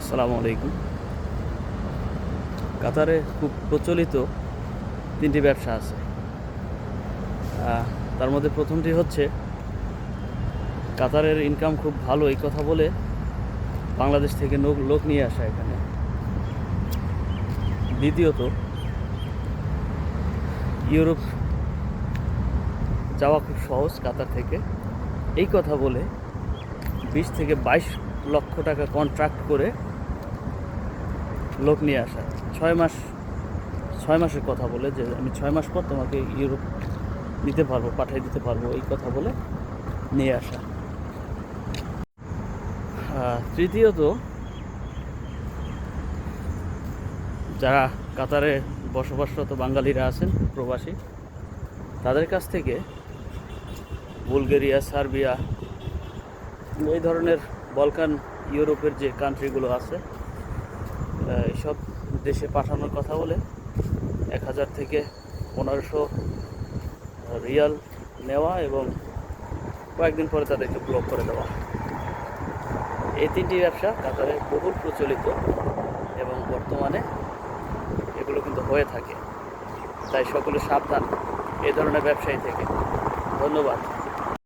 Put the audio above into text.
আসসালামু আলাইকুম। কাতারে খুব প্রচলিত তিনটি ব্যবসা আছে। তার মধ্যে প্রথমটি হচ্ছে কাতারের ইনকাম খুব ভালো এই কথা বলে বাংলাদেশ থেকে লোক নিয়ে আসা এখানে। দ্বিতীয়ত, ইউরোপ যাওয়া খুব সহজ কাতার থেকে এই কথা বলে 20 থেকে 22 লক্ষ টাকা কন্ট্রাক্ট করে লোক নিয়ে আসা। 6 মাসের কথা বলে যে আমি 6 মাস পর তোমাকে ইউরোপ দিতে পারবো, পাঠিয়ে দিতে পারবো, এই কথা বলে নিয়ে আসা। তৃতীয়ত, যারা কাতারে বসবাসরত বাঙালিরা আছেন প্রবাসী, তাদের কাছ থেকে বুলগেরিয়া, সার্বিয়া, এই ধরনের বলকান ইউরোপের যে কান্ট্রিগুলো আছে এইসব দেশে পাঠানোর কথা বলে 1000 থেকে 1500 রিয়াল নেওয়া এবং কয়েকদিন পরে তাদেরকে ব্লক করে দেওয়া। এই তিনটি ব্যবসা কাতারে বহুল প্রচলিত এবং বর্তমানে এগুলো কিন্তু হয়ে থাকে। তাই সকলে সাবধান এই ধরনের ব্যবসায়ী থেকে। ধন্যবাদ।